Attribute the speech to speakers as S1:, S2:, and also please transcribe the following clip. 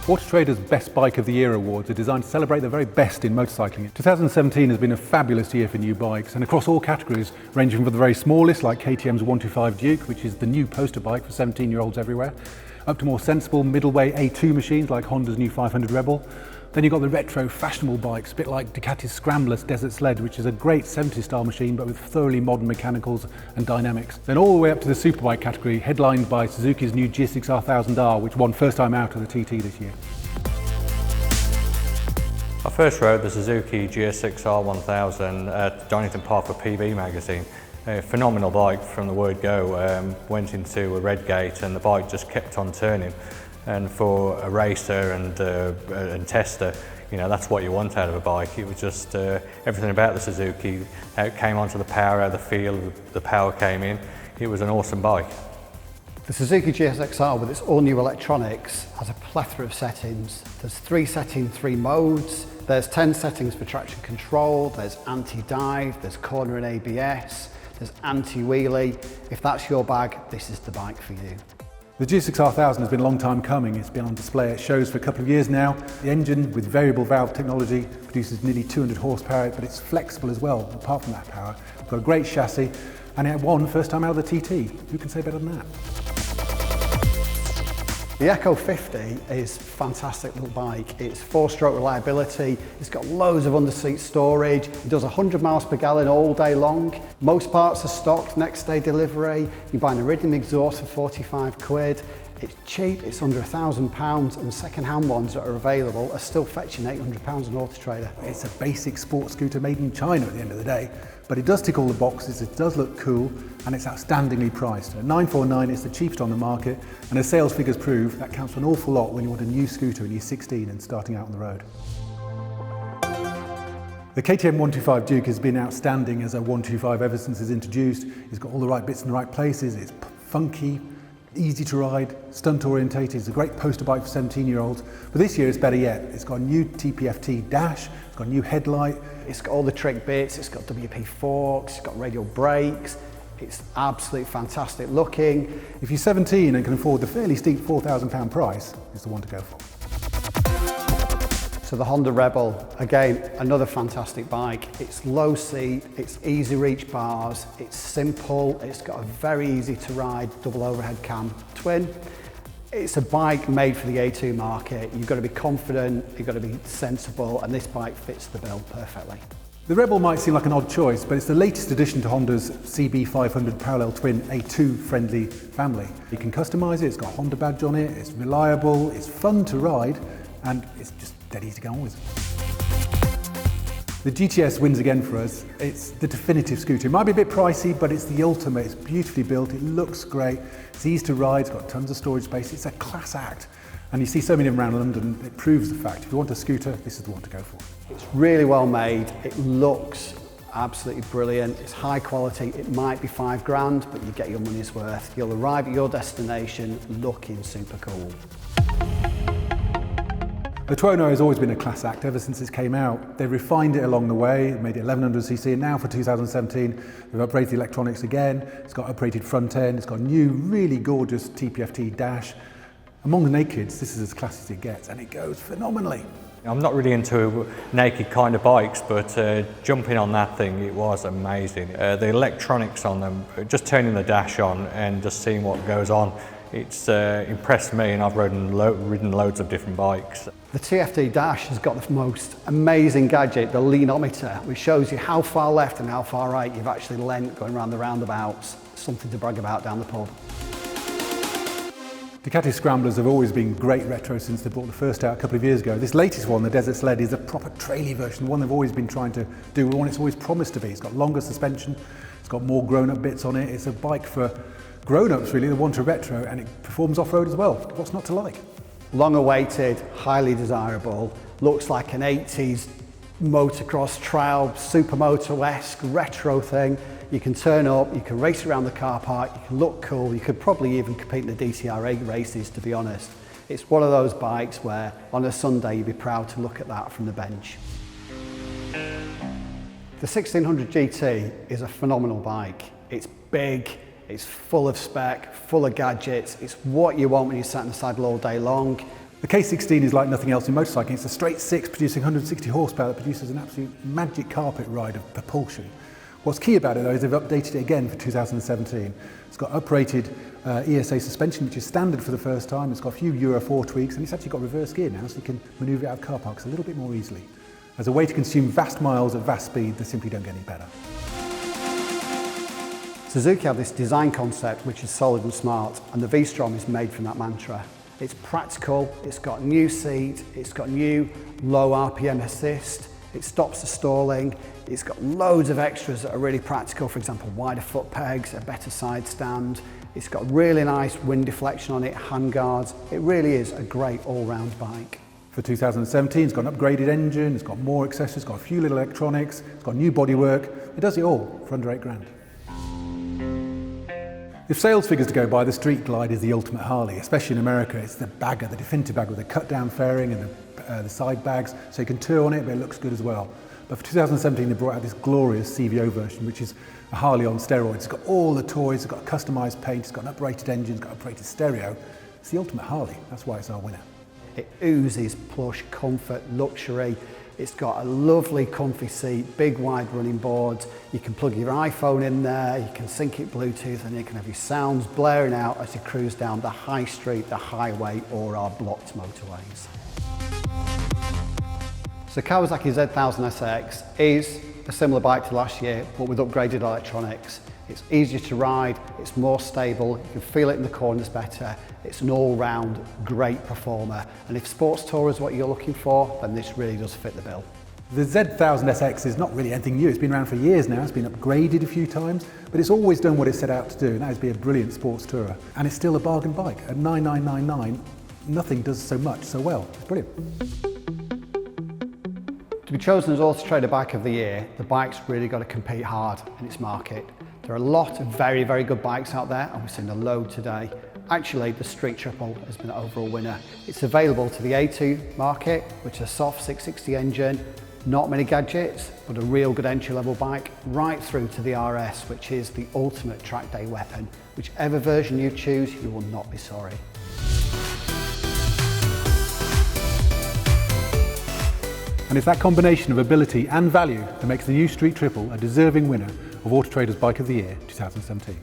S1: Auto Trader's Best Bike of the Year awards are designed to celebrate the very best in motorcycling. 2017 has been a fabulous year for new bikes, and across all categories, ranging from the very smallest like KTM's 125 Duke, which is the new poster bike for 17-year-olds everywhere, up to more sensible middleweight A2 machines like Honda's new 500 Rebel. Then you've got the retro fashionable bikes, a bit like Ducati's Scrambler Desert Sled, which is a great 70s style machine but with thoroughly modern mechanicals and dynamics. Then all the way up to the superbike category, headlined by Suzuki's new GSX-R1000, which won first time out of the TT this year.
S2: I first rode the Suzuki GSX-R1000 at Donington Park for PB magazine. A phenomenal bike from the word go. Went into a red gate and the bike just kept on turning. And for a racer and tester, you know, that's what you want out of a bike. It was just everything about the Suzuki, how it came onto the power, how the feel, the power came in. It was an awesome bike.
S3: The Suzuki GSX-R with its all new electronics has a plethora of settings. There's 3 set in 3 modes. There's 10 settings for traction control. There's anti-dive, there's corner and ABS, there's anti-wheelie. If that's your bag, this is the bike for you.
S1: The GSX-R1000 has been a long time coming. It's been on display at shows for a couple of years now. The engine with variable valve technology produces nearly 200 horsepower, but it's flexible as well, apart from that power. It's got a great chassis, and it won first time out of the TT. Who can say better than that?
S3: The Echo 50 is a fantastic little bike. It's 4-stroke reliability, it's got loads of under-seat storage, it does 100 miles per gallon all day long. Most parts are stocked, next day delivery. You buy an Iridium exhaust for 45 quid. It's cheap, it's under £1,000, and second-hand ones that are available are still fetching £800 on Auto Trader.
S1: It's a basic sports scooter made in China at the end of the day, but it does tick all the boxes, it does look cool, and it's outstandingly priced. At $949, it's the cheapest on the market, and as sales figures prove, that counts for an awful lot when you want a new scooter and you're 16 and starting out on the road. The KTM 125 Duke has been outstanding as a 125 ever since it's introduced. It's got all the right bits in the right places, it's funky, easy to ride, stunt orientated. It's a great poster bike for 17-year-olds. But this year it's better yet. It's got a new TPFT dash, it's got a new headlight.
S3: It's got all the trick bits, it's got WP forks, it's got radial brakes. It's absolutely fantastic looking.
S1: If you're 17 and can afford the fairly steep £4,000 price, it's the one to go for.
S3: So the Honda Rebel, again, another fantastic bike. It's low seat, it's easy reach bars, it's simple, it's got a very easy to ride double overhead cam twin. It's a bike made for the A2 market. You've got to be confident, you've got to be sensible, and this bike fits the bill perfectly.
S1: The Rebel might seem like an odd choice, but it's the latest addition to Honda's CB500 parallel twin A2 friendly family. You can customise it, it's got a Honda badge on it, it's reliable, it's fun to ride, and it's just dead easy to get on with. The GTS wins again for us. It's the definitive scooter. It might be a bit pricey, but it's the ultimate. It's beautifully built, it looks great, it's easy to ride, it's got tons of storage space, it's a class act. And you see so many of them around London, it proves the fact. If you want a scooter, this is the one to go for.
S3: It's really well made, it looks absolutely brilliant, it's high quality, it might be £5 but you get your money's worth. You'll arrive at your destination looking super cool.
S1: The Tuono has always been a class act ever since it came out. They've refined it along the way, made it 1100cc, and now for 2017 they've upgraded the electronics again. It's got upgraded front end, it's got a new really gorgeous TPFT dash. Among the nakeds, this is as classy as it gets, and it goes phenomenally.
S2: I'm not really into naked kind of bikes, but jumping on that thing, it was amazing. The electronics on them, just turning the dash on and just seeing what goes on, it's impressed me, and I've ridden loads of different bikes.
S3: The TFT dash has got the most amazing gadget, the leanometer, which shows you how far left and how far right you've actually leant going around the roundabouts. Something to brag about down the pub.
S1: Ducati Scramblers have always been great retro since they brought the first out a couple of years ago. This latest one, the Desert Sled, is a proper traily version, the one they've always been trying to do, the one it's always promised to be. It's got longer suspension, it's got more grown-up bits on it. It's a bike for grown-ups really that want a retro, and it performs off-road as well. What's not to like?
S3: Long awaited, highly desirable, looks like an 80s motocross trail, supermoto-esque retro thing. You can turn up, you can race around the car park, you can look cool, you could probably even compete in the DTRA races, to be honest. It's one of those bikes where on a Sunday you'd be proud to look at that from the bench. The 1600 GT is a phenomenal bike. It's big, it's full of spec, full of gadgets, it's what you want when you're sat in the saddle all day long.
S1: The K16 is like nothing else in motorcycling. It's a straight six producing 160 horsepower that produces an absolute magic carpet ride of propulsion. What's key about it though is they've updated it again for 2017. It's got uprated ESA suspension, which is standard for the first time. It's got a few Euro 4 tweaks, and it's actually got reverse gear now, so you can manoeuvre it out of car parks a little bit more easily. As a way to consume vast miles at vast speed, they simply don't get any better.
S3: Suzuki have this design concept which is solid and smart, and the V-Strom is made from that mantra. It's practical, it's got new seat, it's got new low RPM assist, it stops the stalling, it's got loads of extras that are really practical, for example wider foot pegs, a better side stand, it's got really nice wind deflection on it, hand guards. It really is a great all-round bike.
S1: For 2017, it's got an upgraded engine, it's got more accessories, it's got a few little electronics, it's got new bodywork. It does it all for under £8,000. If sales figures to go by, the Street Glide is the ultimate Harley, especially in America. It's the bagger, the definitive bagger with the cut-down fairing and the side bags, so you can tour on it, but it looks good as well. But for 2017, they brought out this glorious CVO version, which is a Harley on steroids. It's got all the toys, it's got customized paint, it's got an uprated engine, it's got uprated stereo. It's the ultimate Harley. That's why it's our winner.
S3: It oozes plush, comfort, luxury. It's got a lovely comfy seat, big wide running boards. You can plug your iPhone in there, you can sync it Bluetooth, and you can have your sounds blaring out as you cruise down the high street, the highway, or our blocked motorways. So Kawasaki Z1000SX is a similar bike to last year, but with upgraded electronics. It's easier to ride, it's more stable, you can feel it in the corners better. It's an all-round great performer, and if sports tour is what you're looking for, then this really does fit the bill.
S1: The Z1000SX is not really anything new. It's been around for years now. It's been upgraded a few times, but it's always done what it set out to do, and that is be a brilliant sports tourer. And it's still a bargain bike. At $9,999, nothing does so much so well. It's brilliant.
S3: To be chosen as Auto Trader Bike of the Year, the bike's really got to compete hard in its market. There are a lot of very, very good bikes out there, and we've seen a load today. Actually, the Street Triple has been the overall winner. It's available to the A2 market, which is a soft 660 engine, not many gadgets, but a real good entry-level bike, right through to the RS, which is the ultimate track day weapon. Whichever version you choose, you will not be sorry.
S1: And it's that combination of ability and value that makes the new Street Triple a deserving winner of Auto Trader's Bike of the Year 2017.